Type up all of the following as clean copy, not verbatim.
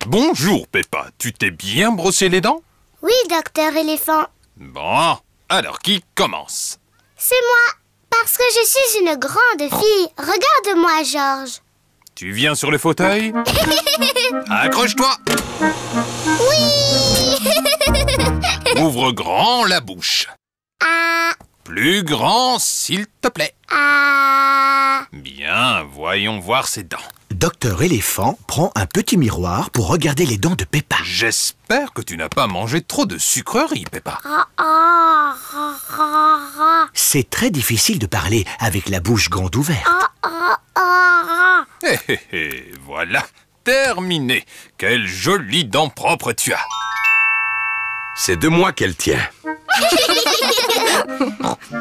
Bonjour, Peppa. Tu t'es bien brossé les dents? Oui, docteur éléphant. Bon, alors qui commence? C'est moi, parce que je suis une grande fille. Regarde-moi, Georges. Tu viens sur le fauteuil? Accroche-toi! Oui. Ouvre grand la bouche. Ah, Plus grand, s'il te plaît. ah. Bien, voyons voir ses dents. Docteur Éléphant prend un petit miroir pour regarder les dents de Peppa. J'espère que tu n'as pas mangé trop de sucreries, Peppa. Ah, ah, ah, ah, ah. C'est très difficile de parler avec la bouche grande ouverte. Ah, ah, ah. Hé hé hé, voilà, terminé. Quelles jolies dents propres tu as. C'est de moi qu'elle tient.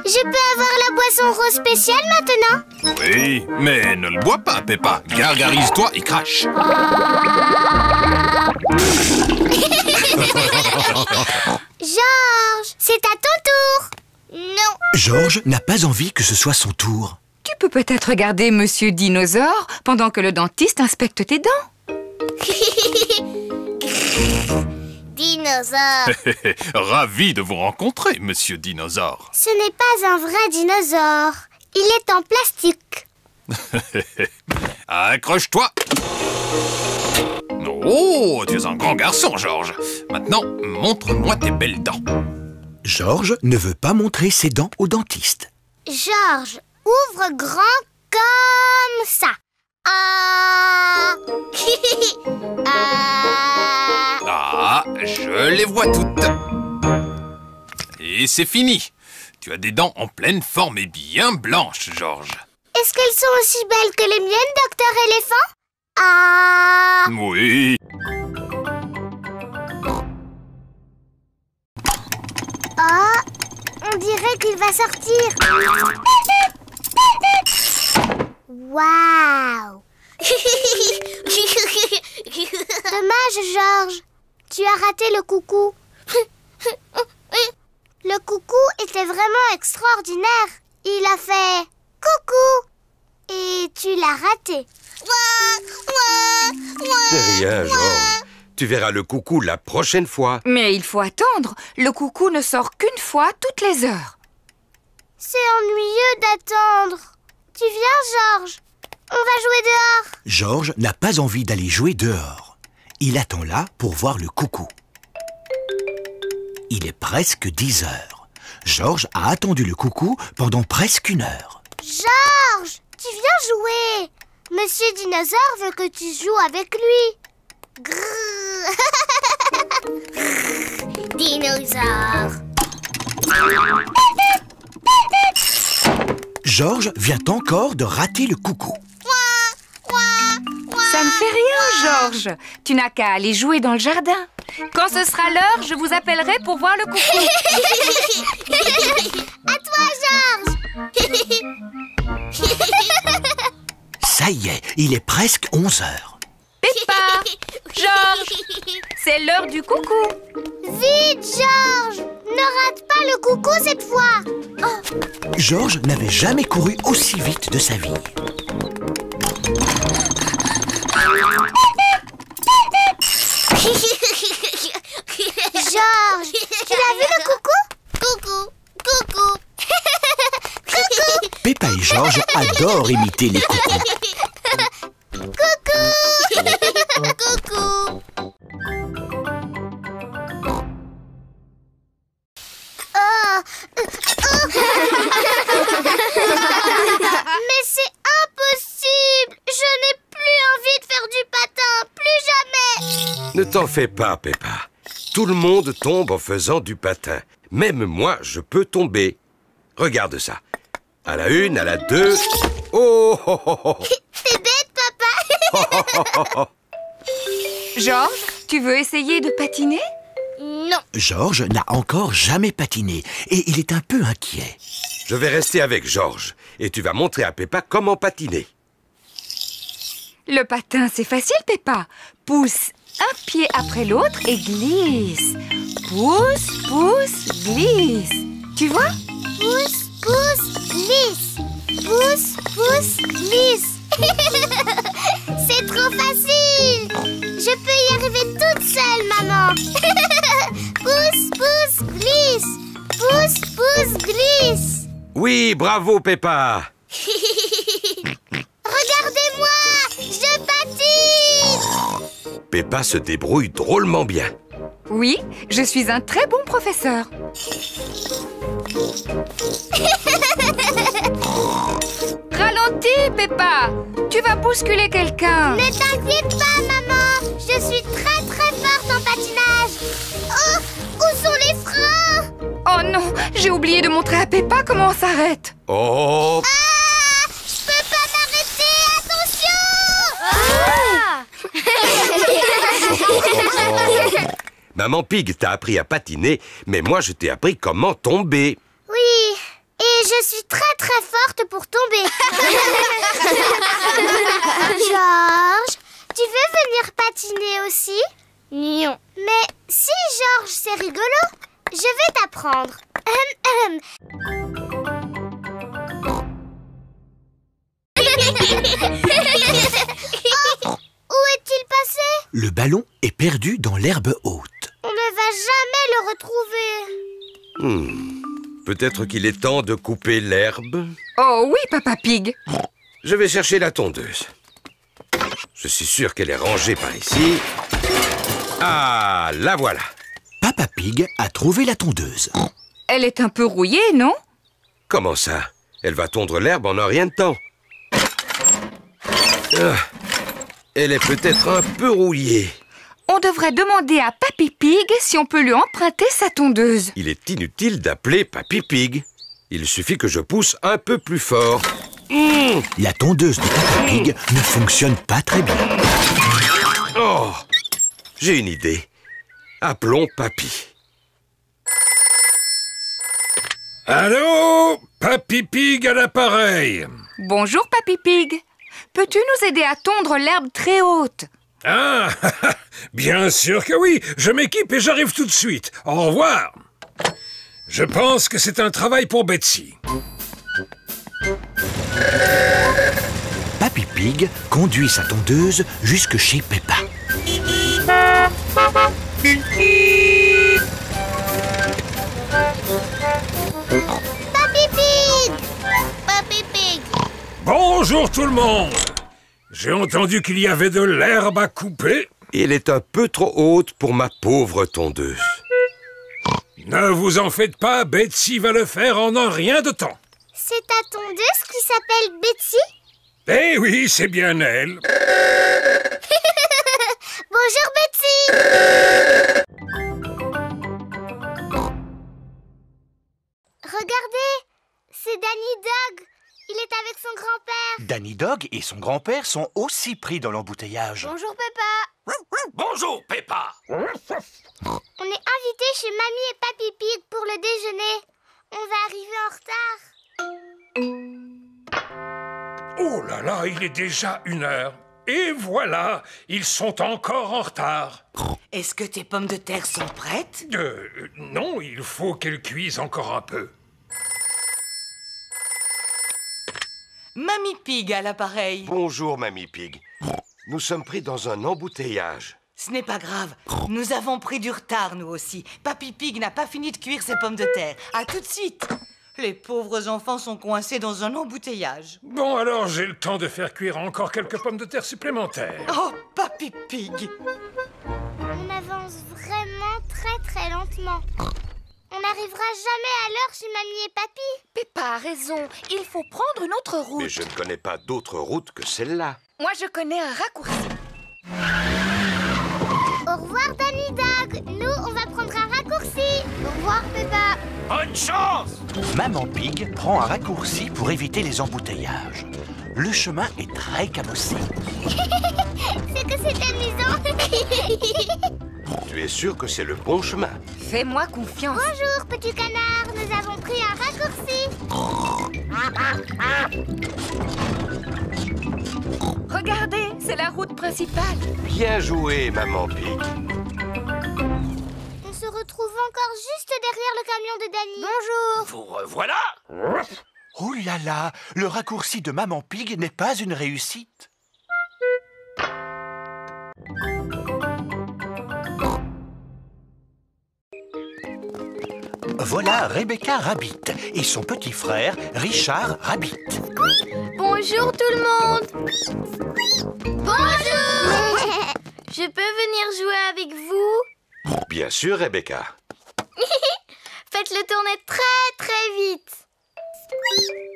Je peux avoir la boisson rose spéciale maintenant? Oui, mais ne le bois pas, Peppa. Gargarise-toi et crache. Georges, c'est à ton tour. Non. Georges n'a pas envie que ce soit son tour. Tu peux peut-être regarder Monsieur Dinosaure pendant que le dentiste inspecte tes dents. Dinosaure. Ravi de vous rencontrer, Monsieur Dinosaure. Ce n'est pas un vrai dinosaure. Il est en plastique. Accroche-toi. Oh, tu es un grand garçon, Georges. Maintenant, montre-moi tes belles dents. Georges ne veut pas montrer ses dents au dentiste. Georges, ouvre grand comme ça. Ah. Ah. Ah, je les vois toutes. Et c'est fini. Tu as des dents en pleine forme et bien blanches, Georges. Est-ce qu'elles sont aussi belles que les miennes, docteur éléphant? Ah. Oui. Oh, on dirait qu'il va sortir. Waouh. Dommage, Georges. Tu as raté le coucou. Le coucou était vraiment extraordinaire. Il a fait coucou et tu l'as raté. C'est rien, Georges. Tu verras le coucou la prochaine fois. Mais il faut attendre. Le coucou ne sort qu'une fois toutes les heures. C'est ennuyeux d'attendre. Tu viens, Georges? On va jouer dehors. Georges n'a pas envie d'aller jouer dehors. Il attend là pour voir le coucou. Il est presque 10 heures. Georges a attendu le coucou pendant presque 1 heure. Georges, tu viens jouer. Monsieur Dinosaure veut que tu joues avec lui. Grrr. Dinosaure. Georges vient encore de rater le coucou. Ça ne fait rien, Georges. Tu n'as qu'à aller jouer dans le jardin. Quand ce sera l'heure, je vous appellerai pour voir le coucou. À toi, Georges. Ça y est, il est presque 11 heures. Peppa, Georges, c'est l'heure du coucou. Vite, Georges. Ne rate pas le coucou cette fois. Oh. Georges n'avait jamais couru aussi vite de sa vie. Georges, tu l'as vu le coucou? Coucou, coucou. Coucou. Peppa et Georges adorent imiter les coucous. Coucou. Coucou. Oh. Mais c'est impossible. Je n'ai plus envie de faire du patin. Plus jamais. Ne t'en fais pas, Peppa. Tout le monde tombe en faisant du patin. Même moi, je peux tomber. Regarde ça. À la 1, à la 2... Oh, oh, oh, oh. C'est bête, papa. Georges, tu veux essayer de patiner? Non. Georges n'a encore jamais patiné et il est un peu inquiet. Je vais rester avec Georges et tu vas montrer à Peppa comment patiner. Le patin, c'est facile, Peppa. Pousse un pied après l'autre et glisse. Pousse, pousse, glisse. Tu vois? Pousse, pousse, glisse. Pousse, pousse, glisse. C'est trop facile. Je peux y arriver Oui, bravo, Peppa. Regardez-moi, je patine. Peppa se débrouille drôlement bien. Oui, je suis un très bon professeur. Ralentis, Peppa. Tu vas bousculer quelqu'un. Ne t'inquiète pas, maman. Je suis très très forte en patinage. Oh, où sont les freins? Oh non, j'ai oublié de montrer à Peppa comment on s'arrête. Oh, Ah, je peux pas m'arrêter, attention. Maman Pig t'a appris à patiner, mais moi je t'ai appris comment tomber. Oui, et je suis très très forte pour tomber. Georges, tu veux venir patiner aussi? Non. Mais si, Georges, c'est rigolo. Je vais t'apprendre. Oh, où est-il passé? Le ballon est perdu dans l'herbe haute. On ne va jamais le retrouver. Peut-être qu'il est temps de couper l'herbe. Oh oui, Papa Pig. Je vais chercher la tondeuse. Je suis sûr qu'elle est rangée par ici. Ah, la voilà. Papa Pig a trouvé la tondeuse. Elle est un peu rouillée, non? Comment ça? Elle va tondre l'herbe en un rien de temps. Ah, elle est peut-être un peu rouillée. On devrait demander à Papy Pig si on peut lui emprunter sa tondeuse. Il est inutile d'appeler Papy Pig. Il suffit que je pousse un peu plus fort. La tondeuse de Papa Pig ne fonctionne pas très bien. Oh, j'ai une idée. Appelons Papy. Allô? Papy Pig à l'appareil. Bonjour, Papy Pig. Peux-tu nous aider à tondre l'herbe très haute? Ah, bien sûr que oui. Je m'équipe et j'arrive tout de suite. Au revoir. Je pense que c'est un travail pour Betsy. Papy Pig conduit sa tondeuse jusque chez Peppa. Papy Pig! Papy Pig! Bonjour tout le monde. J'ai entendu qu'il y avait de l'herbe à couper. Elle est un peu trop haute pour ma pauvre tondeuse. Ne vous en faites pas, Betsy va le faire en un rien de temps. C'est ta tondeuse qui s'appelle Betsy? Eh oui, c'est bien elle. Bonjour Betsy! Regardez, c'est Danny Dog. Il est avec son grand-père. Danny Dog et son grand-père sont aussi pris dans l'embouteillage. Bonjour Peppa. Bonjour, Peppa. On est invités chez Mamie et Papy Pig pour le déjeuner. On va arriver en retard. Oh là là, il est déjà 1h. Et voilà, ils sont encore en retard. Est-ce que tes pommes de terre sont prêtes? Non, il faut qu'elles cuisent encore un peu. Mamie Pig à l'appareil. Bonjour, Mamie Pig. Nous sommes pris dans un embouteillage. Ce n'est pas grave. Nous avons pris du retard, nous aussi. Papy Pig n'a pas fini de cuire ses pommes de terre. À tout de suite. Les pauvres enfants sont coincés dans un embouteillage. Bon, alors j'ai le temps de faire cuire encore quelques pommes de terre supplémentaires. Oh, Papy Pig. On avance vraiment très très lentement. On n'arrivera jamais à l'heure chez Mamie et Papy. Peppa a raison. Il faut prendre une autre route. Mais je ne connais pas d'autre route que celle-là. Moi, je connais un raccourci. Au revoir Danny Dog. Nous, on va prendre un raccourci. Au revoir Peppa. Bonne chance! Maman Pig prend un raccourci pour éviter les embouteillages. Le chemin est très cabossé. C'est que c'est amusant. Tu es sûr que c'est le bon chemin? Fais-moi confiance. Bonjour petit canard. Nous avons pris un raccourci. Regardez, c'est la route principale. Bien joué, Maman Pig. On se retrouve encore juste derrière le camion de Danny. Bonjour. Vous revoilà! Oh là là, le raccourci de Maman Pig n'est pas une réussite. Voilà Rebecca Rabbit et son petit frère Richard Rabbit. Bonjour tout le monde. Bonjour. Je peux venir jouer avec vous? Bien sûr, Rebecca. Faites-le tourner très très vite.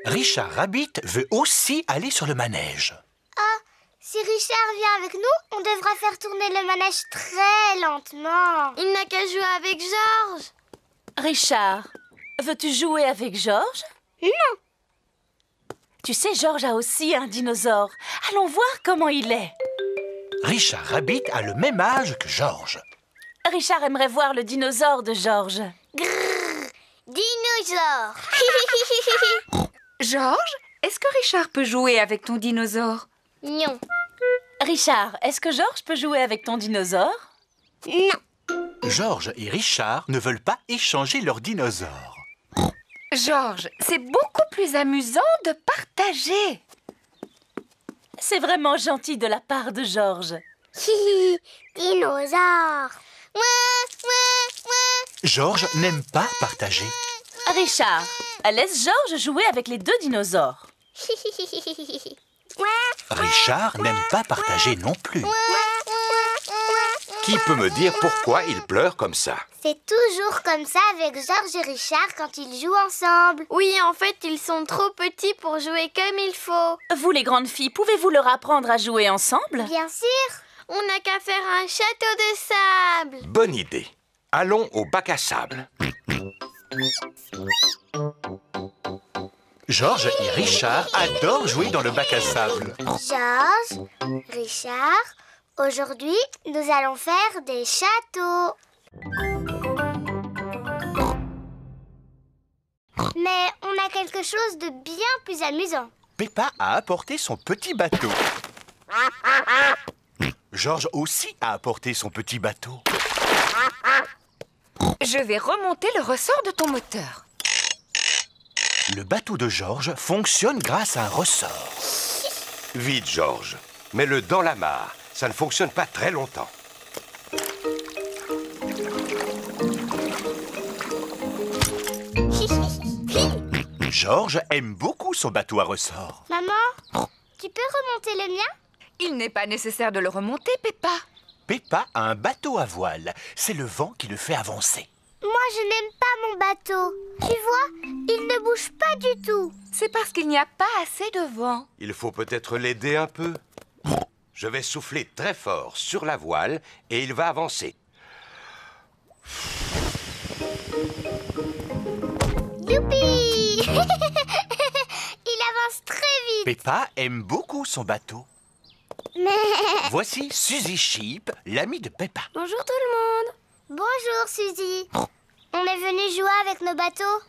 Richard Rabbit veut aussi aller sur le manège. Si Richard vient avec nous, on devra faire tourner le manège très lentement. Il n'a qu'à jouer avec Georges. Richard, veux-tu jouer avec Georges? Non. Tu sais, Georges a aussi un dinosaure. Allons voir comment il est. Richard Rabbit a le même âge que Georges. Richard aimerait voir le dinosaure de Georges. Grrr, dinosaure. Georges, est-ce que Richard peut jouer avec ton dinosaure? Non. Richard, est-ce que Georges peut jouer avec ton dinosaure? Non. Georges et Richard ne veulent pas échanger leurs dinosaures. Georges, c'est beaucoup plus amusant de partager. C'est vraiment gentil de la part de Georges. Dinosaure. Georges n'aime pas partager. Richard, laisse Georges jouer avec les deux dinosaures. Richard n'aime pas partager non plus. Qui peut me dire pourquoi il pleure comme ça? C'est toujours comme ça avec Georges et Richard quand ils jouent ensemble. Oui, en fait, ils sont trop petits pour jouer comme il faut. Vous, les grandes filles, pouvez-vous leur apprendre à jouer ensemble? Bien sûr. On n'a qu'à faire un château de sable. Bonne idée. Allons au bac à sable. Georges et Richard adorent jouer dans le bac à sable. Georges, Richard, aujourd'hui, nous allons faire des châteaux. Mais on a quelque chose de bien plus amusant. Peppa a apporté son petit bateau. Georges aussi a apporté son petit bateau. Je vais remonter le ressort de ton moteur. Le bateau de Georges fonctionne grâce à un ressort. Vite, Georges. Mets-le dans la mare. Ça ne fonctionne pas très longtemps. Georges aime beaucoup son bateau à ressort. Maman, tu peux remonter le mien? Il n'est pas nécessaire de le remonter, Peppa. Peppa a un bateau à voile. C'est le vent qui le fait avancer. Moi, je n'aime pas mon bateau. Tu vois, il ne bouge pas du tout. C'est parce qu'il n'y a pas assez de vent. Il faut peut-être l'aider un peu. Je vais souffler très fort sur la voile et il va avancer. Youpi! Il avance très vite. Peppa aime beaucoup son bateau. Voici Suzy Sheep, l'amie de Peppa. Bonjour tout le monde. Bonjour Suzy. On est venu jouer avec nos bateaux.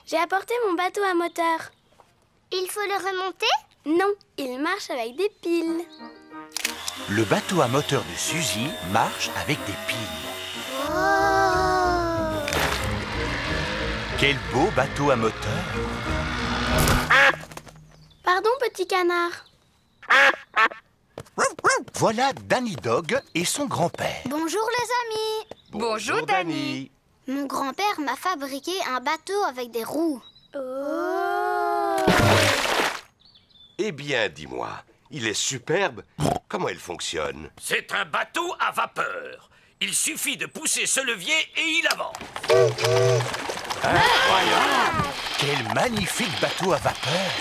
J'ai apporté mon bateau à moteur. Il faut le remonter? Non, il marche avec des piles. Le bateau à moteur de Suzy marche avec des piles. Oh! Quel beau bateau à moteur! Pardon, petit canard. Voilà Danny Dog et son grand-père. Bonjour les amis. Bonjour, Danny. Mon grand-père m'a fabriqué un bateau avec des roues. Oh! Eh bien, dis-moi, il est superbe. Comment il fonctionne? C'est un bateau à vapeur. Il suffit de pousser ce levier et il avance. Incroyable! Quel magnifique bateau à vapeur!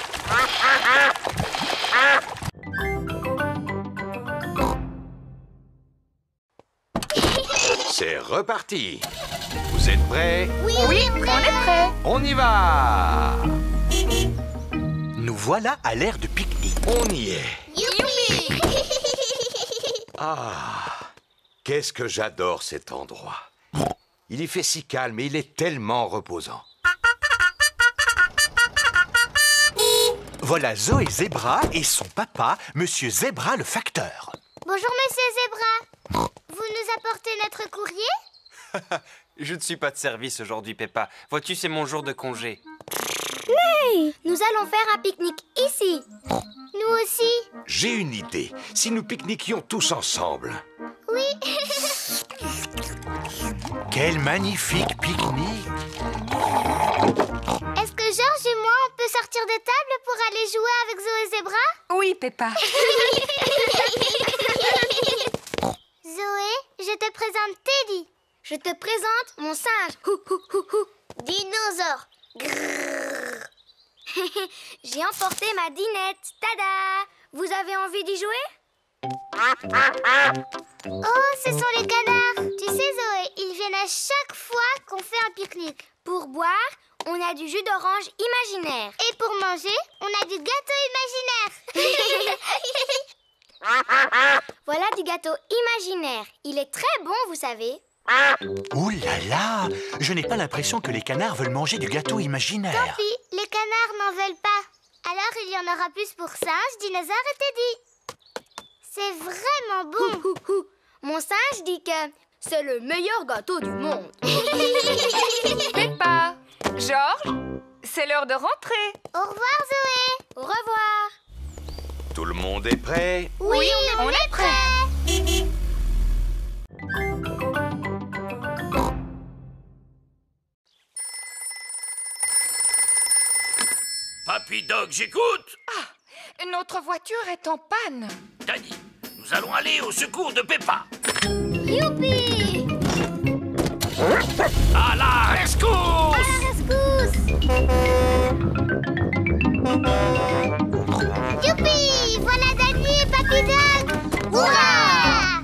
C'est reparti. Vous êtes prêts? Oui, On est prêts. On y va! Nous voilà à l'aire de pique-nique. On y est. Youpi! Ah, qu'est-ce que j'adore cet endroit. Il y fait si calme et il est tellement reposant. Voilà Zoé Zebra et son papa, Monsieur Zebra le facteur. Bonjour, Monsieur Zebra. Vous nous apportez notre courrier? Je ne suis pas de service aujourd'hui, Peppa. Vois-tu, c'est mon jour de congé. Nous allons faire un pique-nique ici. Nous aussi. J'ai une idée. Si nous pique-niquions tous ensemble. Oui. Quel magnifique pique-nique! Est-ce que Georges et moi, on peut sortir de table pour aller jouer avec Zoé Zebra? Oui, Peppa. Zoé, je te présente Teddy. Je te présente mon singe. Dinosaure. J'ai emporté ma dinette. Tada! Vous avez envie d'y jouer? Oh, ce sont les canards. Tu sais, Zoé, ils viennent à chaque fois qu'on fait un pique-nique. Pour boire, on a du jus d'orange imaginaire. Et pour manger, on a du gâteau imaginaire. Voilà du gâteau imaginaire. Il est très bon, vous savez. Ouh là là! Je n'ai pas l'impression que les canards veulent manger du gâteau imaginaire. Tant pis, les canards n'en veulent pas. Alors il y en aura plus pour Singe, Dinosaure et Teddy. C'est vraiment bon. Mon singe dit que c'est le meilleur gâteau du monde. Peppa, Georges, c'est l'heure de rentrer. Au revoir, Zoé. Au revoir. Tout le monde est prêt? Oui, on est prêt. Papy Dog, j'écoute. Notre voiture est en panne. Danny, nous allons aller au secours de Peppa. Youpi! À la rescousse! À la rescousse! Youpi! Voilà Danny et Papy Dog! Hurrah!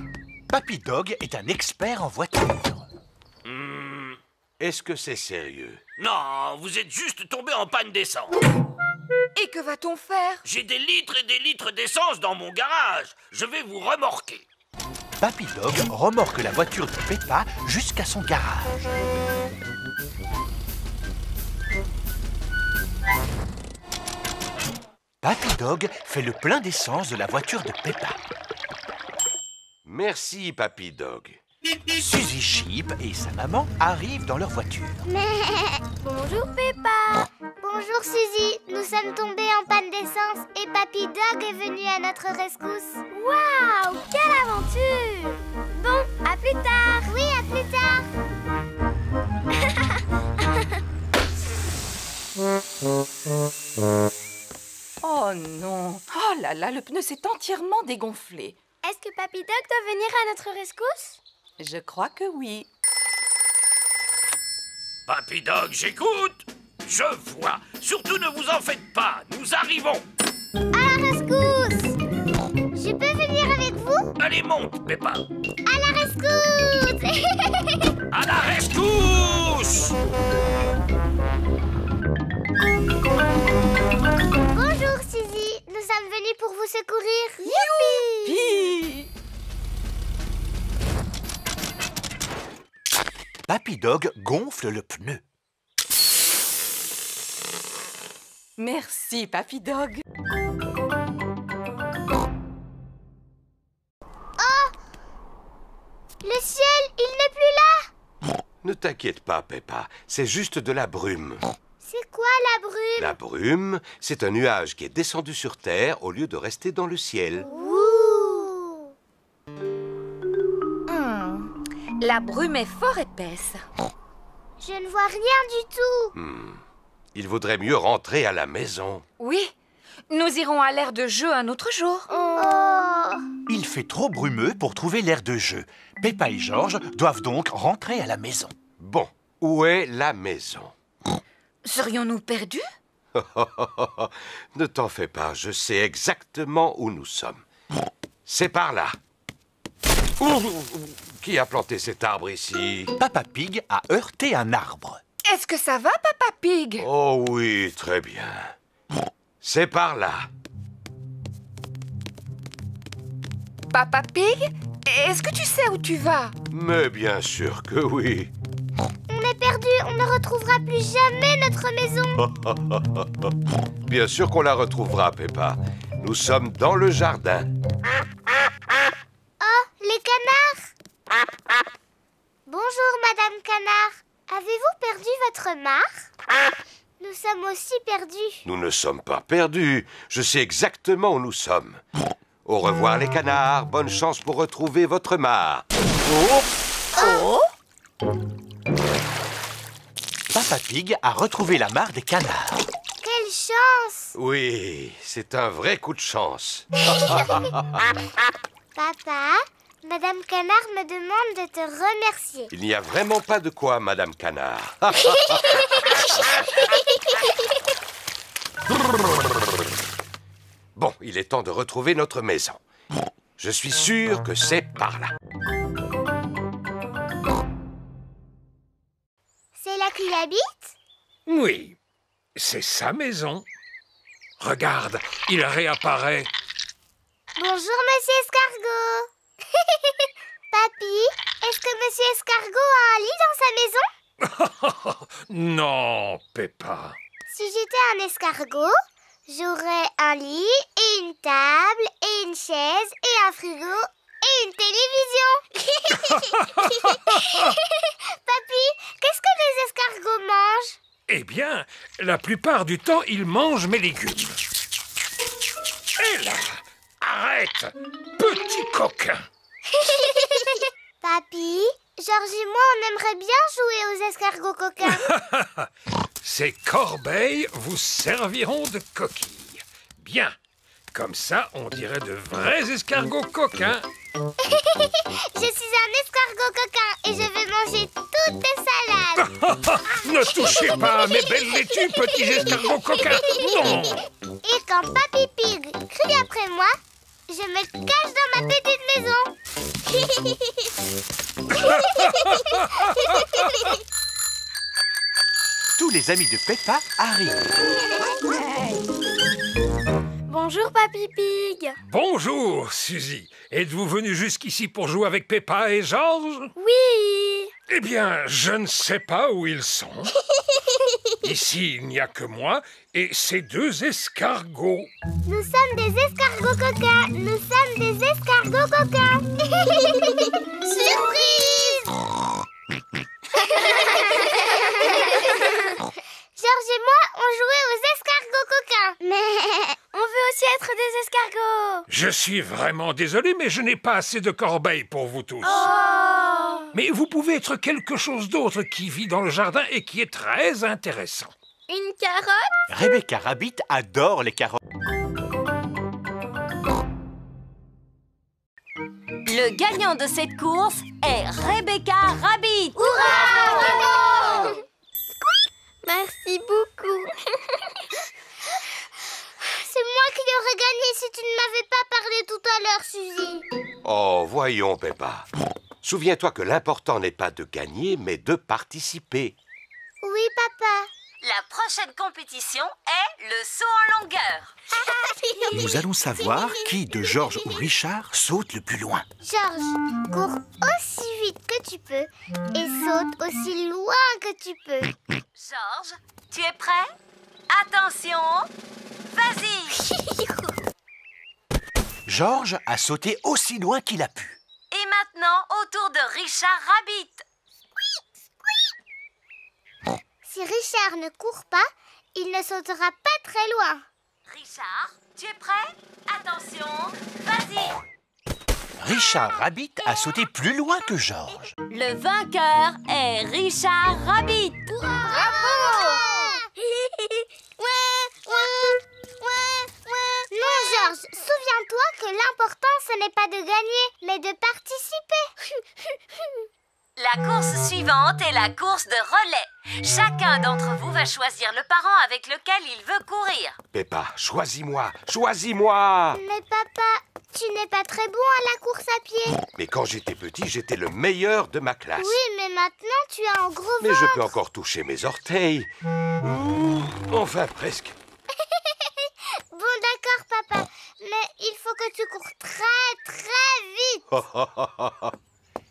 Papy Dog est un expert en voiture. Est-ce que c'est sérieux? Non, vous êtes juste tombé en panne d'essence. Et que va-t-on faire? J'ai des litres et des litres d'essence dans mon garage. Je vais vous remorquer. Papy Dog remorque la voiture de Peppa jusqu'à son garage. Papy Dog fait le plein d'essence de la voiture de Peppa. Merci, Papy Dog. Suzy Sheep et sa maman arrivent dans leur voiture. Bonjour Peppa. Bonjour Suzy. Nous sommes tombés en panne d'essence et Papy Dog est venu à notre rescousse. Waouh, quelle aventure! Bon, à plus tard. Oui, à plus tard. Oh non! Oh là là, le pneu s'est entièrement dégonflé. Est-ce que Papy Dog doit venir à notre rescousse? Je crois que oui. Papy Dog, j'écoute. Je vois. Surtout ne vous en faites pas. Nous arrivons. À la rescousse! Je peux venir avec vous? Allez, monte, Peppa. À la rescousse! À la rescousse! Bonjour Suzy. Nous sommes venus pour vous secourir. Youpi! Hi! Papy Dog gonfle le pneu. Merci, Papy Dog. Oh! Le ciel, il n'est plus là! Ne t'inquiète pas, Peppa. C'est juste de la brume. C'est quoi la brume? La brume, c'est un nuage qui est descendu sur Terre au lieu de rester dans le ciel. Ouh! La brume est fort épaisse. Je ne vois rien du tout. Il vaudrait mieux rentrer à la maison. Oui, nous irons à l'aire de jeu un autre jour. Oh! Il fait trop brumeux pour trouver l'aire de jeu. Peppa et Georges doivent donc rentrer à la maison. Bon, où est la maison? Serions-nous perdus? Ne t'en fais pas, je sais exactement où nous sommes. C'est par là. Qui a planté cet arbre ici? Papa Pig a heurté un arbre. Est-ce que ça va, Papa Pig? Oh oui, très bien. C'est par là. Papa Pig, est-ce que tu sais où tu vas? Mais bien sûr que oui. On est perdu, on ne retrouvera plus jamais notre maison. Bien sûr qu'on la retrouvera, Peppa. Nous sommes dans le jardin. Oh, les canards! Bonjour, Madame Canard. Avez-vous perdu votre mare? Nous sommes aussi perdus. Nous ne sommes pas perdus. Je sais exactement où nous sommes. Au revoir, les canards. Bonne chance pour retrouver votre mare. Oh! Oh! Peppa Pig a retrouvé la mare des canards. Quelle chance! Oui, c'est un vrai coup de chance. Papa, Madame Canard me demande de te remercier. Il n'y a vraiment pas de quoi, Madame Canard. Bon, il est temps de retrouver notre maison. Je suis sûr que c'est par là. C'est là qu'il habite? Oui, c'est sa maison. Regarde, il réapparaît. Bonjour, Monsieur Escargot. Papy, est-ce que Monsieur Escargot a un lit dans sa maison? Non, Peppa. Si j'étais un escargot, j'aurais un lit et une table et une chaise et un frigo et une télévision. Papy, qu'est-ce que les escargots mangent? Eh bien, la plupart du temps, il mange mes légumes. Et là, arrête, petit coquin. Papy, Georges et moi, on aimerait bien jouer aux escargots coquins. Ces corbeilles vous serviront de coquilles. Bien, comme ça, on dirait de vrais escargots coquins. Je suis un escargot coquin et je vais manger toutes tes salades. Ne touchez pas à mes belles laitues, petits escargots coquins. Non. Et quand Papy Pig crie après moi, je me cache dans ma petite maison. Tous les amis de Peppa arrivent. Bonjour, Papy Pig. Bonjour, Suzy. Êtes-vous venu jusqu'ici pour jouer avec Peppa et Georges? Oui. Eh bien, je ne sais pas où ils sont. Ici, il n'y a que moi et ces deux escargots. Nous sommes des escargots coquins. Nous sommes des escargots coquins. Surprise! Georges et moi, on jouait aux escargots coquins. Mais on veut aussi être des escargots. Je suis vraiment désolé, mais je n'ai pas assez de corbeilles pour vous tous. Oh! Mais vous pouvez être quelque chose d'autre qui vit dans le jardin et qui est très intéressant. Une carotte? Rebecca Rabbit adore les carottes. Le gagnant de cette course est Rebecca Rabbit. Hurrah! Bravo! Merci beaucoup. C'est moi qui aurais gagné si tu ne m'avais pas parlé tout à l'heure, Suzy. Oh, voyons, Peppa. Souviens-toi que l'important n'est pas de gagner, mais de participer. Oui, papa. La prochaine compétition est le saut en longueur. Nous allons savoir qui de Georges ou Richard saute le plus loin. Georges, cours aussi vite que tu peux et saute aussi loin que tu peux. Georges, tu es prêt? Attention, vas-y. Georges a sauté aussi loin qu'il a pu. Et maintenant, au tour de Richard Rabbit. Si Richard ne court pas, il ne sautera pas très loin. Richard, tu es prêt? Attention, vas-y. Richard Rabbit a sauté plus loin que Georges. Le vainqueur est Richard Rabbit. Bravo! Non, Georges, souviens-toi que l'important, ce n'est pas de gagner, mais de participer. La course suivante est la course de relais. Chacun d'entre vous va choisir le parent avec lequel il veut courir. Peppa, choisis-moi, choisis-moi! Mais papa, tu n'es pas très bon à la course à pied. Mais quand j'étais petit, j'étais le meilleur de ma classe. Oui, mais maintenant, tu as un gros ventre. Mais je peux encore toucher mes orteils. Enfin, presque. Bon, d'accord, papa. Mais il faut que tu cours très, très vite.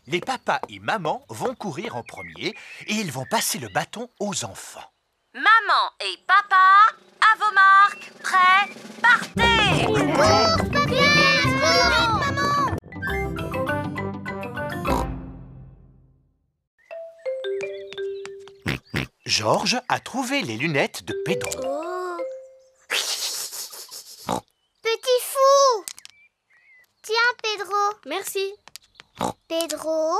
Les papas et mamans vont courir en premier et ils vont passer le bâton aux enfants. Maman et papa, à vos marques, prêts, partez! Cours, papa! Cours, maman! Georges a trouvé les lunettes de Pedro. Oh. Petit fou! Tiens, Pedro. Merci. Pedro,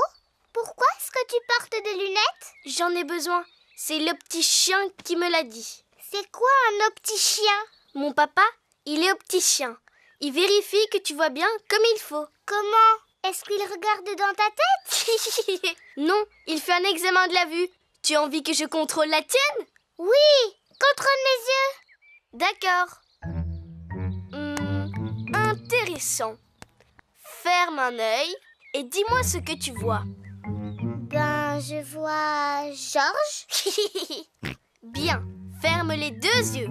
pourquoi est-ce que tu portes des lunettes? J'en ai besoin. C'est le petit chien qui me l'a dit. C'est quoi un opticien? Mon papa, il est opticien. Il vérifie que tu vois bien comme il faut. Comment? Est-ce qu'il regarde dans ta tête? Non, il fait un examen de la vue. Tu as envie que je contrôle la tienne? Oui, contrôle mes yeux. D'accord. Intéressant. Ferme un œil et dis-moi ce que tu vois. Ben, je vois Georges. Bien, ferme les 2 yeux.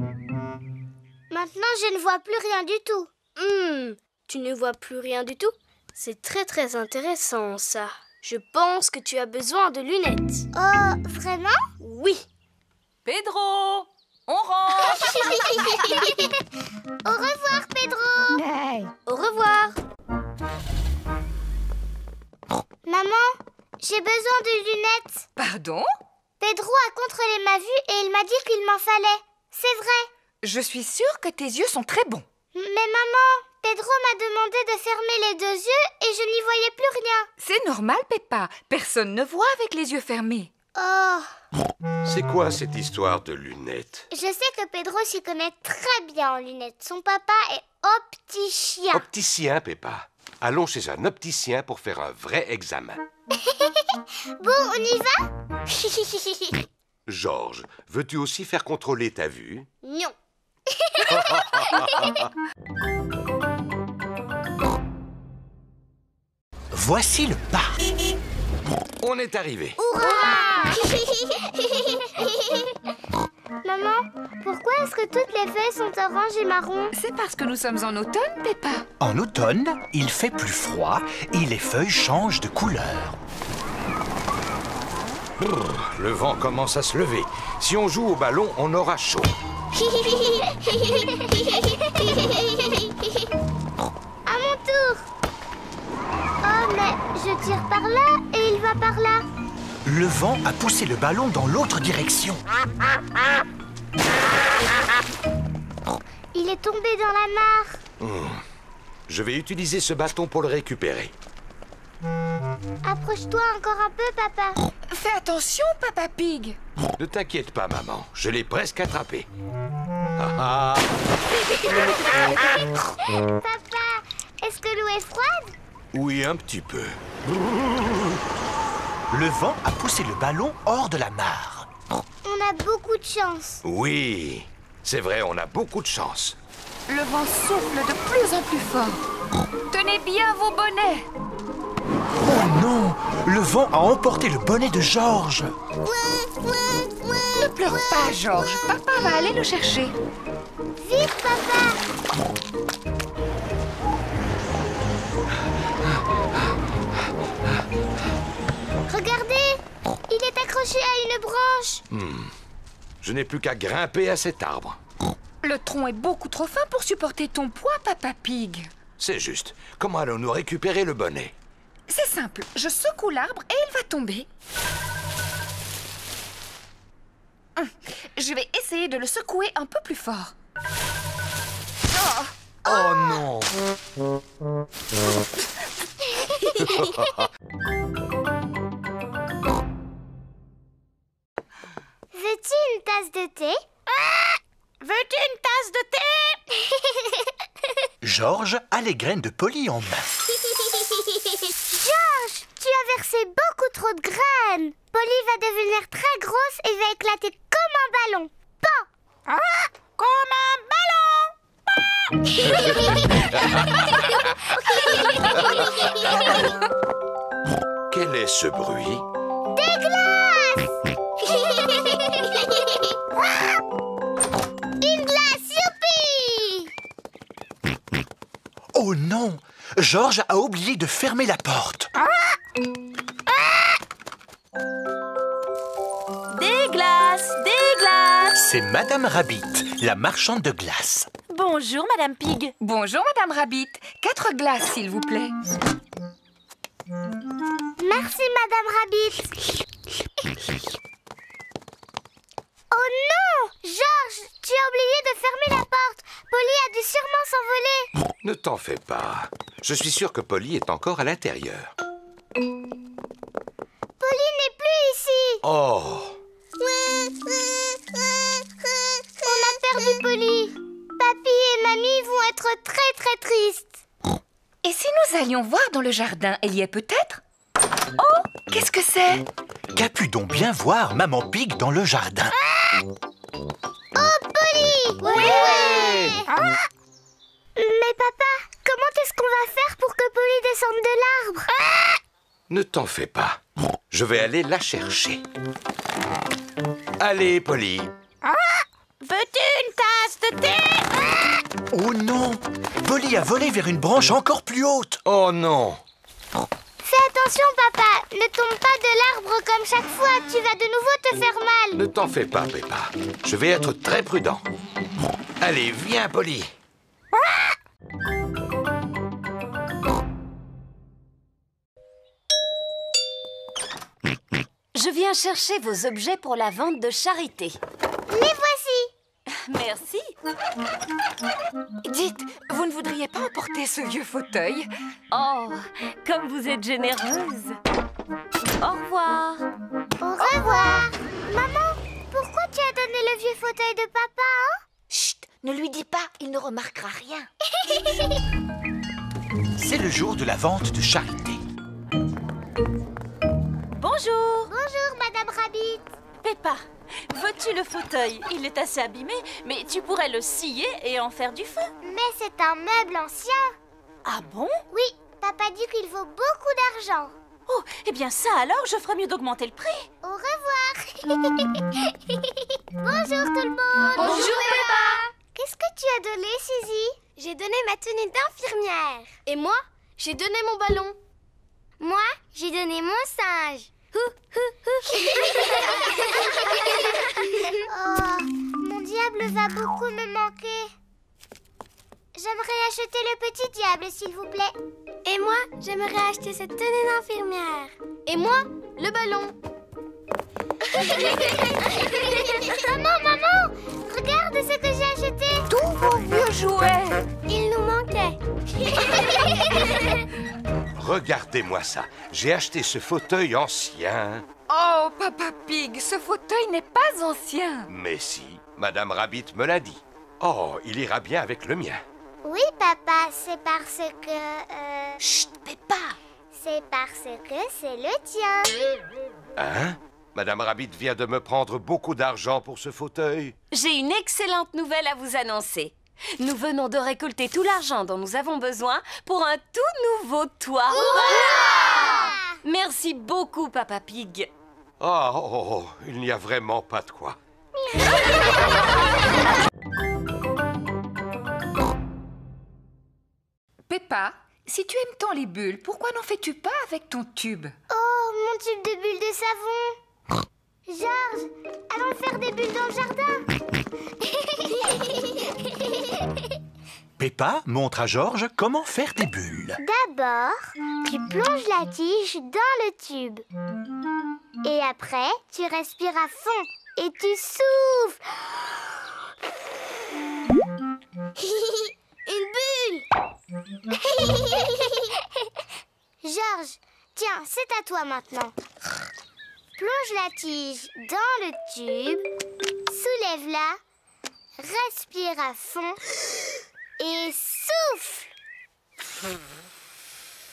Maintenant, je ne vois plus rien du tout. Tu ne vois plus rien du tout? C'est très très intéressant ça. Je pense que tu as besoin de lunettes. Oh, vraiment? Oui. Pedro, on rentre. Au revoir, Pedro. Hey. Au revoir. Maman, j'ai besoin de lunettes. Pardon? Pedro a contrôlé ma vue et il m'a dit qu'il m'en fallait. C'est vrai. Je suis sûre que tes yeux sont très bons. Mais maman, Pedro m'a demandé de fermer les 2 yeux et je n'y voyais plus rien. C'est normal, Peppa. Personne ne voit avec les yeux fermés. Oh. C'est quoi cette histoire de lunettes? Je sais que Pedro s'y connaît très bien en lunettes. Son papa est opticien. Opticien, Peppa. Allons chez un opticien pour faire un vrai examen. Bon, on y va? Georges, veux-tu aussi faire contrôler ta vue? Non. Voici le parc. On est arrivé. Maman, pourquoi est-ce que toutes les feuilles sont oranges et marron? C'est parce que nous sommes en automne, Peppa. En automne, il fait plus froid et les feuilles changent de couleur. Le vent commence à se lever. Si on joue au ballon, on aura chaud. À mon tour. Oh, mais je tire par là et il va par là. Le vent a poussé le ballon dans l'autre direction. Il est tombé dans la mare. Je vais utiliser ce bâton pour le récupérer. Approche-toi encore un peu, papa. Fais attention, Papa Pig. Ne t'inquiète pas, maman. Je l'ai presque attrapé. Ah, ah. Papa, est-ce que l'eau est froide? Oui, un petit peu. Le vent a poussé le ballon hors de la mare. On a beaucoup de chance. Oui, c'est vrai, on a beaucoup de chance. Le vent souffle de plus en plus fort. Tenez bien vos bonnets. Oh non! Le vent a emporté le bonnet de Georges. Ne pleure pas, Georges. Papa va aller le chercher. Vite, papa. Regardez, il est accroché à une branche. Je n'ai plus qu'à grimper à cet arbre. Le tronc est beaucoup trop fin pour supporter ton poids, Papa Pig. C'est juste. Comment allons-nous récupérer le bonnet? C'est simple. Je secoue l'arbre et il va tomber. Je vais essayer de le secouer un peu plus fort. Oh non! Veux-tu une tasse de thé? Veux-tu une tasse de thé? Georges a les graines de Polly en main. Georges, tu as versé beaucoup trop de graines. Polly va devenir très grosse et va éclater comme un ballon. Pan! Comme un ballon! Quel est ce bruit? Des glaces! Une glace, youpi! Oh non! Georges a oublié de fermer la porte. Des glaces, des glaces. C'est Madame Rabbit, la marchande de glace. Bonjour, Madame Pig. Bonjour, Madame Rabbit. 4 glaces, s'il vous plaît. Merci, Madame Rabbit. Oh non! Georges, tu as oublié de fermer la porte. Polly a dû sûrement s'envoler. Ne t'en fais pas. Je suis sûr que Polly est encore à l'intérieur. Polly n'est plus ici. Oh! Polly. Papy et Mamie vont être très très tristes. Et si nous allions voir dans le jardin, elle y est peut-être? Oh, qu'est-ce que c'est? Qu'a-pu donc bien voir Maman Pig dans le jardin? Oh, Polly! Oui! Mais papa, comment est-ce qu'on va faire pour que Polly descende de l'arbre? Ne t'en fais pas. Je vais aller la chercher. Allez, Polly. Veux-tu une tasse de thé? Oh non! Polly a volé vers une branche encore plus haute. Oh non. Fais attention, papa. Ne tombe pas de l'arbre comme chaque fois. Tu vas de nouveau te faire mal. Ne t'en fais pas, Peppa. Je vais être très prudent. Allez, viens, Polly. Je viens chercher vos objets pour la vente de charité. Les voici. Merci. Dites, vous ne voudriez pas emporter ce vieux fauteuil? Oh, comme vous êtes généreuse. Au revoir. Au revoir. Maman, pourquoi tu as donné le vieux fauteuil de papa, hein? Chut, ne lui dis pas, il ne remarquera rien. C'est le jour de la vente de charité. Bonjour. Bonjour, Madame Rabbit. Peppa, veux-tu le fauteuil? Il est assez abîmé, mais tu pourrais le scier et en faire du feu. Mais c'est un meuble ancien. Ah bon? Oui, papa dit qu'il vaut beaucoup d'argent. Oh, eh bien ça alors, je ferais mieux d'augmenter le prix. Au revoir. Bonjour tout le monde. Bonjour, Peppa. Qu'est-ce que tu as donné, Suzy? J'ai donné ma tenue d'infirmière. Et moi, j'ai donné mon ballon. Moi, j'ai donné mon singe. Oh, mon diable va beaucoup me manquer. J'aimerais acheter le petit diable, s'il vous plaît. Et moi, j'aimerais acheter cette tenue d'infirmière. Et moi, le ballon. Maman, regarde ce que j'ai acheté. Tous vos vieux jouets. Il nous manquait. Regardez-moi ça. J'ai acheté ce fauteuil ancien. Oh, Papa Pig, ce fauteuil n'est pas ancien. Mais si, Madame Rabbit me l'a dit. Oh, il ira bien avec le mien. Oui, papa, c'est parce que... Chut, Peppa. C'est parce que c'est le tien. Hein? Madame Rabbit vient de me prendre beaucoup d'argent pour ce fauteuil. J'ai une excellente nouvelle à vous annoncer. Nous venons de récolter tout l'argent dont nous avons besoin pour un tout nouveau toit. Merci beaucoup, Papa Pig. Oh, il n'y a vraiment pas de quoi. Peppa, si tu aimes tant les bulles, pourquoi n'en fais-tu pas avec ton tube? Oh, mon tube de bulles de savon. Georges, allons faire des bulles dans le jardin. Peppa montre à Georges comment faire des bulles. D'abord, tu plonges la tige dans le tube. Et après, tu respires à fond et tu souffles. Une bulle. Georges, tiens, c'est à toi maintenant. Plonge la tige dans le tube, soulève-la, respire à fond et souffle.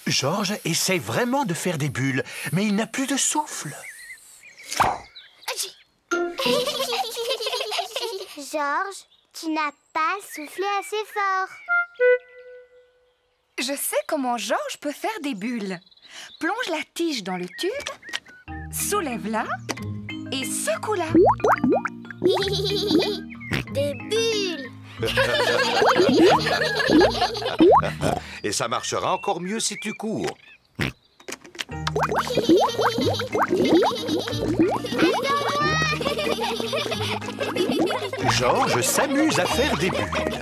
Georges essaie vraiment de faire des bulles, mais il n'a plus de souffle. Georges, tu n'as pas soufflé assez fort. Je sais comment Georges peut faire des bulles. Plonge la tige dans le tube, soulève-la et secoue-la. Des bulles. Et ça marchera encore mieux si tu cours. Georges s'amuse à faire des bulles.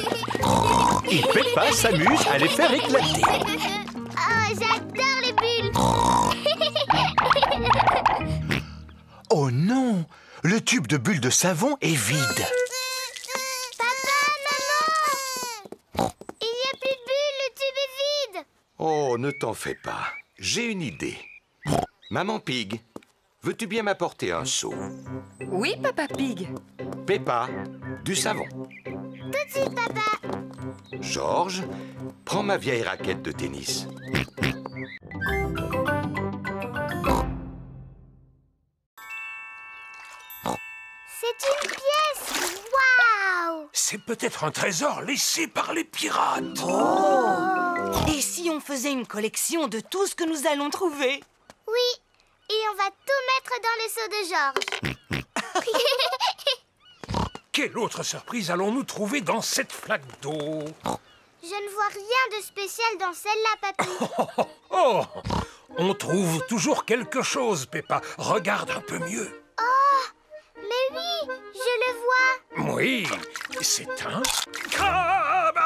Et Peppa s'amuse à les faire éclater. Oh, j'adore les bulles. Oh non! Le tube de bulles de savon est vide. Papa, maman! Il n'y a plus de bulles, le tube est vide. Oh, ne t'en fais pas. J'ai une idée. Maman Pig, veux-tu bien m'apporter un seau? Oui, Papa Pig. Peppa, du savon. Tout de suite, papa. Georges, prends ma vieille raquette de tennis. C'est une pièce. Waouh! C'est peut-être un trésor laissé par les pirates. Et si on faisait une collection de tout ce que nous allons trouver? Oui, et on va tout mettre dans le seau de Georges. Quelle autre surprise allons-nous trouver dans cette flaque d'eau? Je ne vois rien de spécial dans celle-là, papy. Oh, on trouve toujours quelque chose, Peppa. Regarde un peu mieux. Oh, mais oui, je le vois. Oui, c'est un crabe.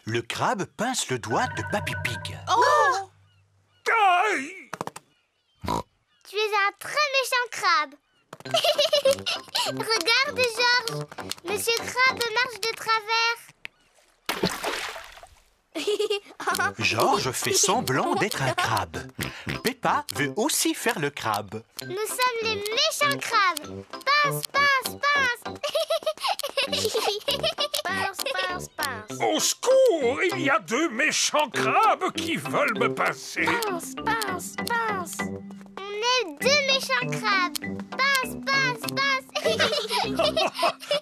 Le crabe pince le doigt de Papy Pig. Oh! Aïe! Tu es un très méchant crabe. Regarde, Georges. Monsieur Crabe marche de travers. Georges fait semblant d'être un crabe. Peppa veut aussi faire le crabe. Nous sommes les méchants crabes. Pince, pince, pince. Pince, pince, pince. Au secours! Il y a deux méchants crabes qui veulent me pincer. Pince, pince, pince. On est deux méchants crabes. Pince, pince, pince.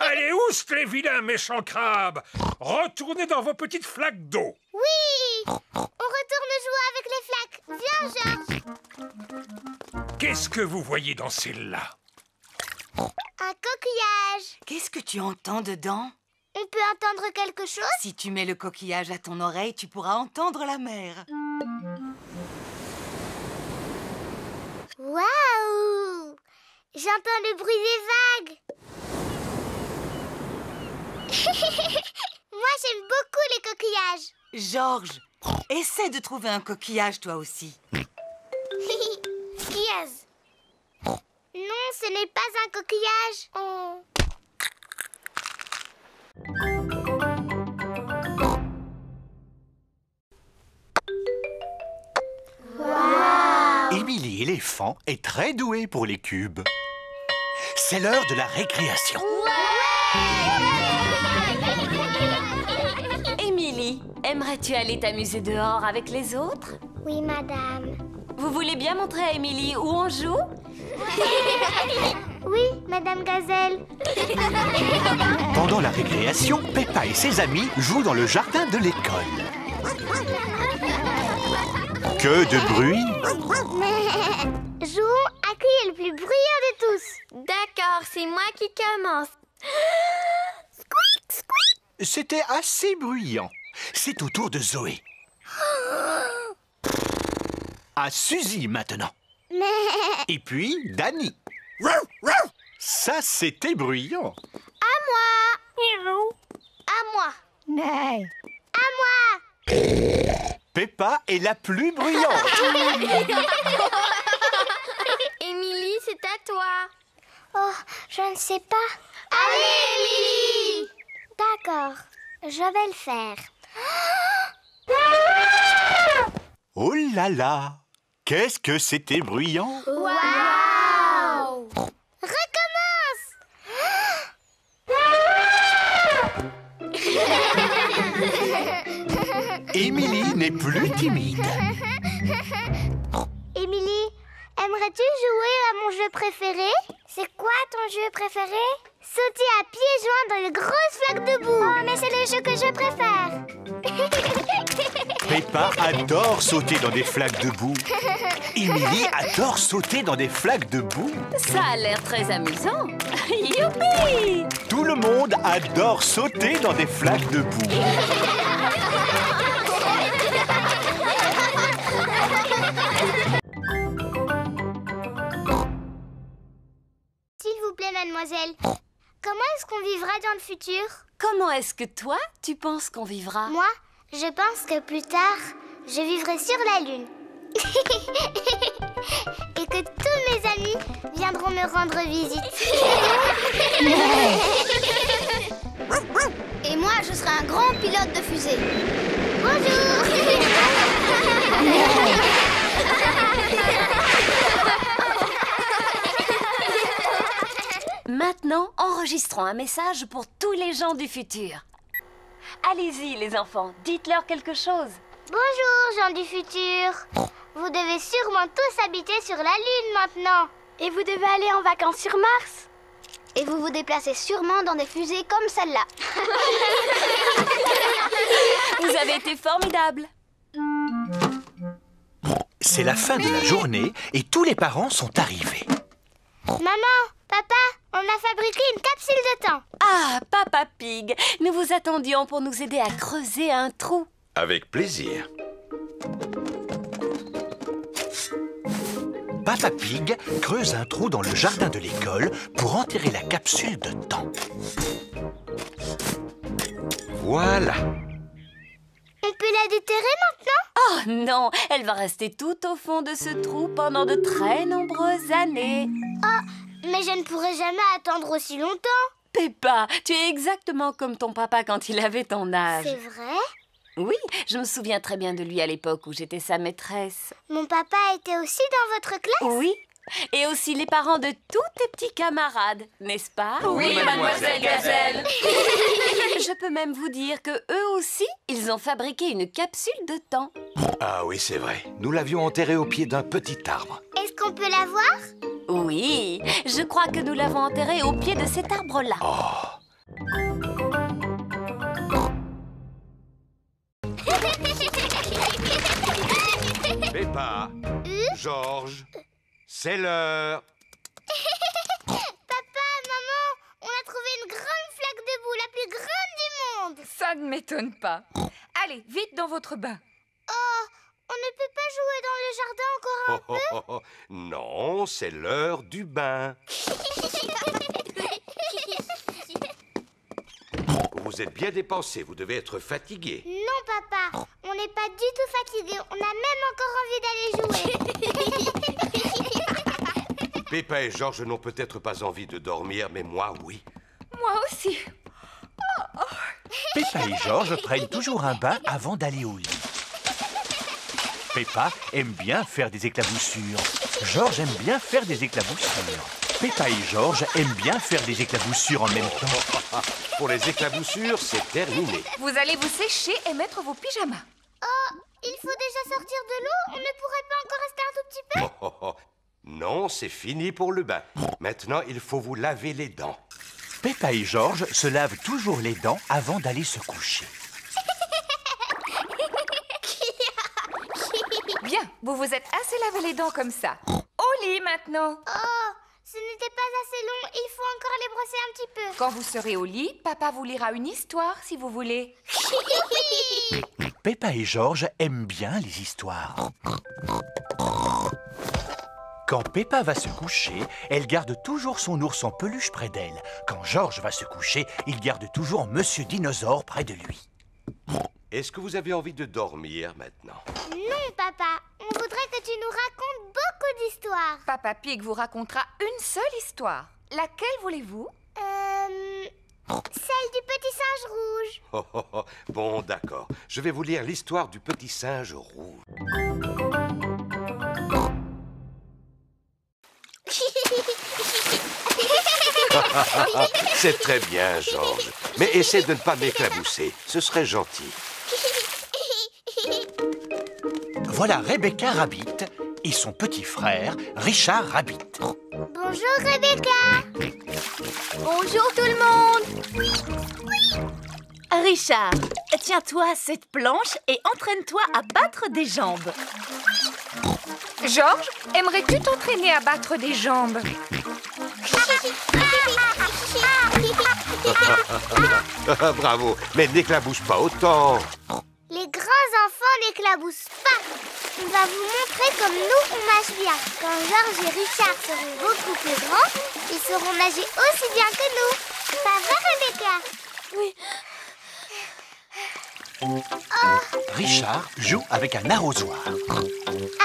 Allez, oust les vilains méchants crabes! Retournez dans vos petites flaques d'eau. Oui! On retourne jouer avec les flaques. Viens, Georges. Qu'est-ce que vous voyez dans celle-là? Un coquillage. Qu'est-ce que tu entends dedans? On peut entendre quelque chose? Si tu mets le coquillage à ton oreille, tu pourras entendre la mer. Waouh! J'entends le bruit des vagues. Moi, j'aime beaucoup les coquillages. Georges, essaie de trouver un coquillage toi aussi. Yes. Non, ce n'est pas un coquillage. Oh. Émilie éléphant est très douée pour les cubes. C'est l'heure de la récréation. Émilie, aimerais-tu aller t'amuser dehors avec les autres? Oui, madame. Vous voulez bien montrer à Émilie où on joue? Oui, madame Gazelle. Pendant la récréation, Peppa et ses amis jouent dans le jardin de l'école. Que de bruit! Jouons à qui est le plus bruyant de tous. D'accord, c'est moi qui commence. Squeak, squeak. C'était assez bruyant. C'est au tour de Zoé. À Suzy maintenant. Et puis Dani. Ça, c'était bruyant. À moi. À moi. À moi. Peppa est la plus bruyante. Émilie, c'est à toi. Oh, je ne sais pas. Allez, Émilie. D'accord, je vais le faire. Oh là là! Qu'est-ce que c'était bruyant! Waouh! Recommence! Émilie n'est plus timide. Émilie, aimerais-tu jouer à mon jeu préféré? C'est quoi ton jeu préféré? Sauter à pieds joints dans les grosses flaques de boue. Oh, mais c'est le jeu que je préfère. Peppa adore sauter dans des flaques de boue. Émilie adore sauter dans des flaques de boue. Ça a l'air très amusant. Youpi! Tout le monde adore sauter dans des flaques de boue. S'il vous plaît, mademoiselle, comment est-ce qu'on vivra dans le futur? Comment est-ce que toi, tu penses qu'on vivra? Moi, je pense que plus tard, je vivrai sur la Lune. Et que tous mes amis viendront me rendre visite. Et moi, je serai un grand pilote de fusée. Bonjour. Maintenant, on enregistrons un message pour tous les gens du futur. Allez-y, les enfants, dites-leur quelque chose. Bonjour, gens du futur. Vous devez sûrement tous habiter sur la Lune maintenant. Et vous devez aller en vacances sur Mars. Et vous vous déplacez sûrement dans des fusées comme celle-là. Vous avez été formidables. C'est la fin de la journée et tous les parents sont arrivés. Maman, papa, on a fabriqué une capsule de temps. Ah, Papa Pig, nous vous attendions pour nous aider à creuser un trou. Avec plaisir. Papa Pig creuse un trou dans le jardin de l'école pour enterrer la capsule de temps. Voilà. On peut la déterrer maintenant? Oh non, elle va rester tout au fond de ce trou pendant de très nombreuses années. Oh, mais je ne pourrai jamais attendre aussi longtemps. Peppa, tu es exactement comme ton papa quand il avait ton âge. C'est vrai? Oui, je me souviens très bien de lui à l'époque où j'étais sa maîtresse. Mon papa était aussi dans votre classe? Oui, et aussi les parents de tous tes petits camarades, n'est-ce pas? Oui, mademoiselle Gazelle. Je peux même vous dire que eux aussi, ils ont fabriqué une capsule de temps. Ah oui, c'est vrai. Nous l'avions enterré au pied d'un petit arbre. Est-ce qu'on peut la voir? Oui, je crois que nous l'avons enterré au pied de cet arbre-là. Peppa, Georges, c'est l'heure. Papa, maman, on a trouvé une grande flaque de boue, la plus grande du monde. Ça ne m'étonne pas. Allez, vite dans votre bain. Oh, on ne peut pas jouer dans le jardin encore un peu? Non, c'est l'heure du bain. Vous êtes bien dépensé, vous devez être fatigué. Non, papa, on n'est pas du tout fatigué. On a même encore envie d'aller jouer. Peppa et Georges n'ont peut-être pas envie de dormir, mais moi, oui. Moi aussi. Peppa et Georges prennent toujours un bain avant d'aller au lit. Peppa aime bien faire des éclaboussures. Georges aime bien faire des éclaboussures. Peppa et Georges aiment bien faire des éclaboussures en même temps. Pour les éclaboussures, c'est terminé. Vous allez vous sécher et mettre vos pyjamas. Oh, il faut déjà sortir de l'eau. On ne pourrait pas encore rester un tout petit peu? Non, c'est fini pour le bain. Maintenant, il faut vous laver les dents. Peppa et Georges se lavent toujours les dents avant d'aller se coucher. Bien, vous vous êtes assez lavé les dents comme ça. Au lit maintenant. Oh, ce n'était pas assez long. Il faut encore les brosser un petit peu. Quand vous serez au lit, papa vous lira une histoire si vous voulez. Peppa et Georges aiment bien les histoires. Quand Peppa va se coucher, elle garde toujours son ours en peluche près d'elle. Quand Georges va se coucher, il garde toujours Monsieur Dinosaure près de lui. Est-ce que vous avez envie de dormir maintenant? Non, papa. On voudrait que tu nous racontes beaucoup d'histoires. Papa Pig vous racontera une seule histoire. Laquelle voulez-vous? Celle du petit singe rouge. Bon, d'accord. Je vais vous lire l'histoire du petit singe rouge. C'est très bien, Georges. Mais essaie de ne pas m'éclabousser. Ce serait gentil. Voilà Rebecca Rabbit et son petit frère Richard Rabbit. Bonjour, Rebecca. Bonjour tout le monde. Richard, tiens-toi à cette planche et entraîne-toi à battre des jambes. Georges, aimerais-tu t'entraîner à battre des jambes? Bravo, mais n'éclabousse pas autant. Les grands enfants n'éclaboussent pas. On va vous montrer comme nous, on nage bien. Quand Georges et Richard seront beaucoup plus grands, ils sauront nager aussi bien que nous. Ça va, Rebecca? Oui. Oh, Richard joue avec un arrosoir.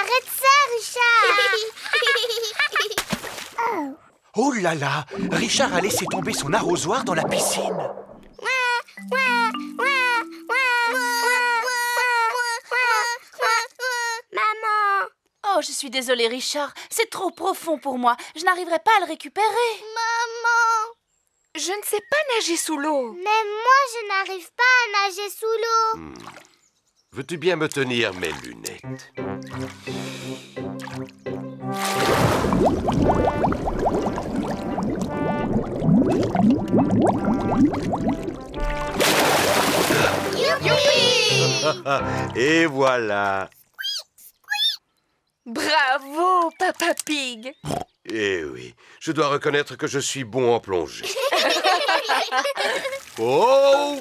arrête ça, Richard. Oh là là, Richard a laissé tomber son arrosoir dans la piscine. Maman. Oh, je suis désolée, Richard. C'est trop profond pour moi. Je n'arriverai pas à le récupérer. Maman. Je ne sais pas nager sous l'eau. Même moi, je n'arrive pas à nager sous l'eau. Veux-tu bien me tenir mes lunettes? Et voilà. Bravo, Papa Pig. Eh oui, je dois reconnaître que je suis bon en plongée. Oh!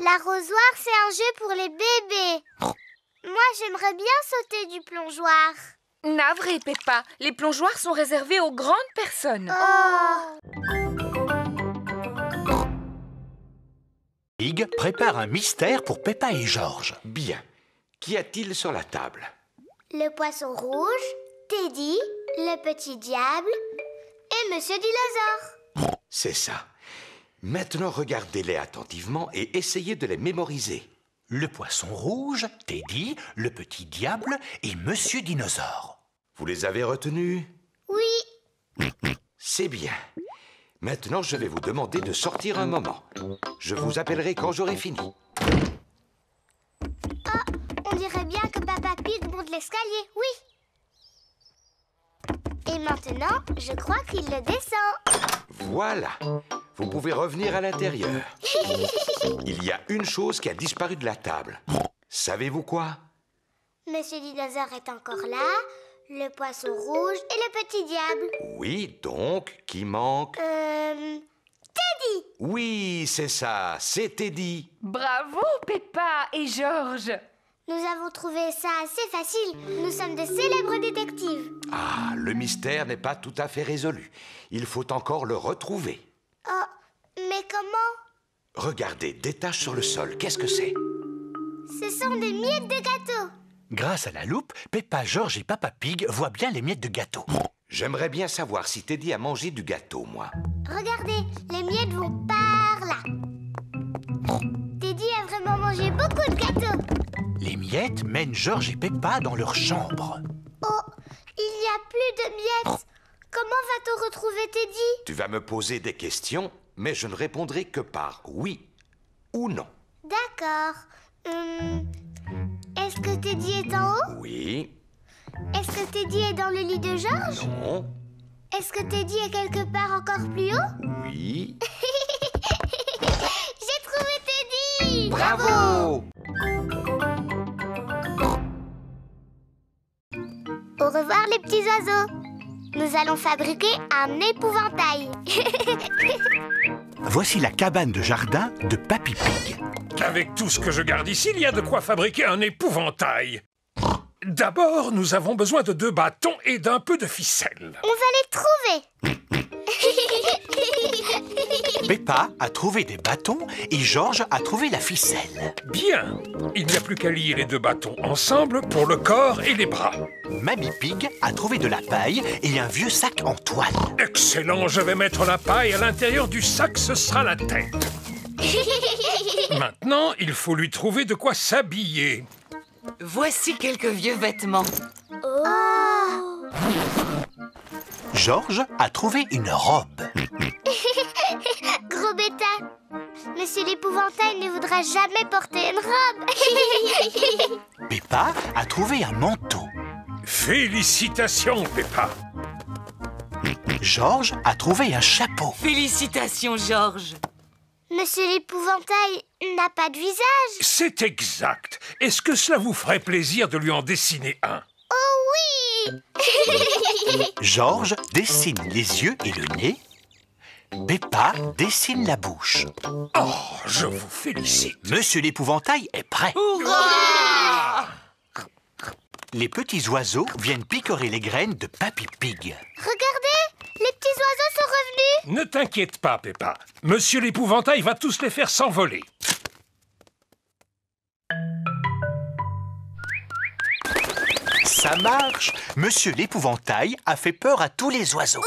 L'arrosoir, c'est un jeu pour les bébés. Moi, j'aimerais bien sauter du plongeoir. Navré, Peppa. Les plongeoires sont réservés aux grandes personnes. Pig prépare un mystère pour Peppa et George. Bien. Qu'y a-t-il sur la table? Le poisson rouge, Teddy, le petit diable et Monsieur Dinosaure. C'est ça. Maintenant, regardez-les attentivement et essayez de les mémoriser. Le poisson rouge, Teddy, le petit diable et Monsieur Dinosaure. Vous les avez retenus? Oui. C'est bien. Maintenant, je vais vous demander de sortir un moment. Je vous appellerai quand j'aurai fini. On dirait bien que Papa Pig monte l'escalier, oui. Et maintenant, je crois qu'il le descend. Voilà. Vous pouvez revenir à l'intérieur. Il y a une chose qui a disparu de la table. Savez-vous quoi? Monsieur Dinosaure est encore là, le poisson rouge et le petit diable. Oui, donc, qui manque? Teddy! Oui, c'est ça, c'est Teddy. Bravo, Peppa et George. Nous avons trouvé ça assez facile. Nous sommes de célèbres détectives. Ah, le mystère n'est pas tout à fait résolu. Il faut encore le retrouver. Oh, mais comment? Regardez, des taches sur le sol, qu'est-ce que c'est? Ce sont des miettes de gâteau. Grâce à la loupe, Peppa, George et Papa Pig voient bien les miettes de gâteau. J'aimerais bien savoir si Teddy a mangé du gâteau, moi. Regardez, les miettes vont par là. Teddy a vraiment mangé beaucoup de gâteaux. Les miettes mènent George et Peppa dans leur chambre. Oh, il n'y a plus de miettes. Comment va-t-on retrouver Teddy? Tu vas me poser des questions, mais je ne répondrai que par oui ou non. D'accord. Est-ce que Teddy est en haut? Oui. Est-ce que Teddy est dans le lit de George? Non. Est-ce que Teddy est quelque part encore plus haut? Oui. J'ai trouvé Teddy! Bravo! Au revoir les petits oiseaux. Nous allons fabriquer un épouvantail. Voici la cabane de jardin de Papy Pig. Avec tout ce que je garde ici, il y a de quoi fabriquer un épouvantail. D'abord, nous avons besoin de 2 bâtons et d'un peu de ficelle. On va les trouver. Peppa a trouvé des bâtons et George a trouvé la ficelle. Bien. Il n'y a plus qu'à lier les 2 bâtons ensemble pour le corps et les bras. Mamie Pig a trouvé de la paille et un vieux sac en toile. Excellent, je vais mettre la paille à l'intérieur du sac, ce sera la tête. Maintenant, il faut lui trouver de quoi s'habiller. Voici quelques vieux vêtements. Oh! George a trouvé une robe. Gros bêta. Monsieur l'épouvantail ne voudra jamais porter une robe. Peppa a trouvé un manteau. Félicitations, Peppa. George a trouvé un chapeau. Félicitations, George. Monsieur l'épouvantail n'a pas de visage. C'est exact. Est-ce que cela vous ferait plaisir de lui en dessiner un? Oh oui! George dessine les yeux et le nez. Peppa dessine la bouche. Oh, je vous félicite. Monsieur l'épouvantail est prêt. Hurrah! Les petits oiseaux viennent picorer les graines de Papy Pig. Regardez, les petits oiseaux sont revenus. Ne t'inquiète pas, Peppa. Monsieur l'épouvantail va tous les faire s'envoler. Ça marche. Monsieur l'épouvantail a fait peur à tous les oiseaux.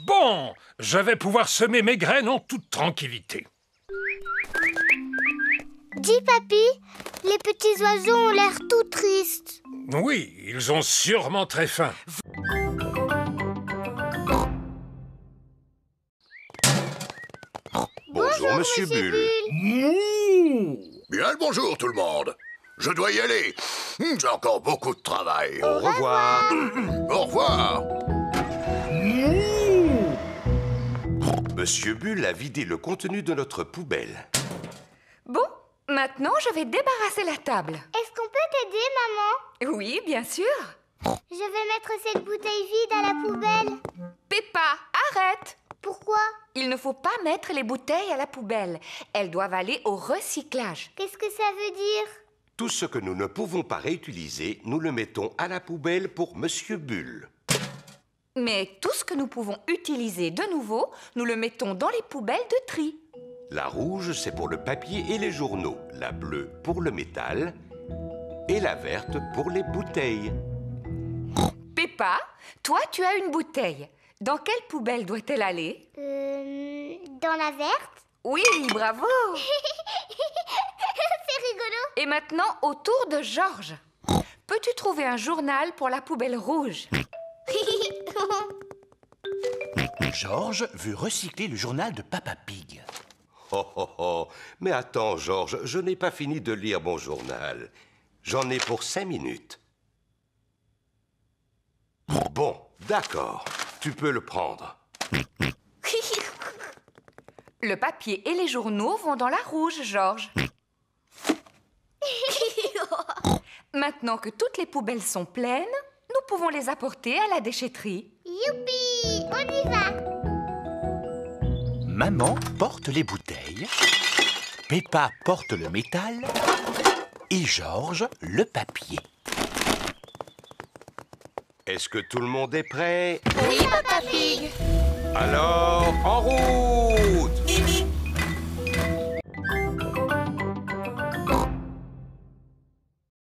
Bon, je vais pouvoir semer mes graines en toute tranquillité. Dis, papy, les petits oiseaux ont l'air tout tristes. Oui, ils ont sûrement très faim. Monsieur Bulle. Mouh! Bien le bonjour tout le monde. Je dois y aller. J'ai encore beaucoup de travail. Au revoir. Au revoir. Monsieur Bulle a vidé le contenu de notre poubelle. Bon, maintenant je vais débarrasser la table. Est-ce qu'on peut t'aider, maman? Oui, bien sûr. Je vais mettre cette bouteille vide à la poubelle. Peppa, arrête! Pourquoi? Il ne faut pas mettre les bouteilles à la poubelle. Elles doivent aller au recyclage. Qu'est-ce que ça veut dire? Tout ce que nous ne pouvons pas réutiliser, nous le mettons à la poubelle pour Monsieur Bulle. Mais tout ce que nous pouvons utiliser de nouveau, nous le mettons dans les poubelles de tri. La rouge, c'est pour le papier et les journaux. La bleue pour le métal. Et la verte pour les bouteilles. Peppa, toi tu as une bouteille. Dans quelle poubelle doit-elle aller? Dans la verte? Oui, bravo! C'est rigolo. Et maintenant, au tour de Georges. Peux-tu trouver un journal pour la poubelle rouge? Georges veut recycler le journal de Papa Pig. Oh, oh, oh. Mais attends, Georges, je n'ai pas fini de lire mon journal. J'en ai pour 5 minutes. Bon, d'accord. Tu peux le prendre. Le papier et les journaux vont dans la rouge, Georges. Maintenant que toutes les poubelles sont pleines, nous pouvons les apporter à la déchetterie. Youpi! On y va! Maman porte les bouteilles, Peppa porte le métal et Georges le papier. Est-ce que tout le monde est prêt? Oui, Papa Pig. Alors, en route!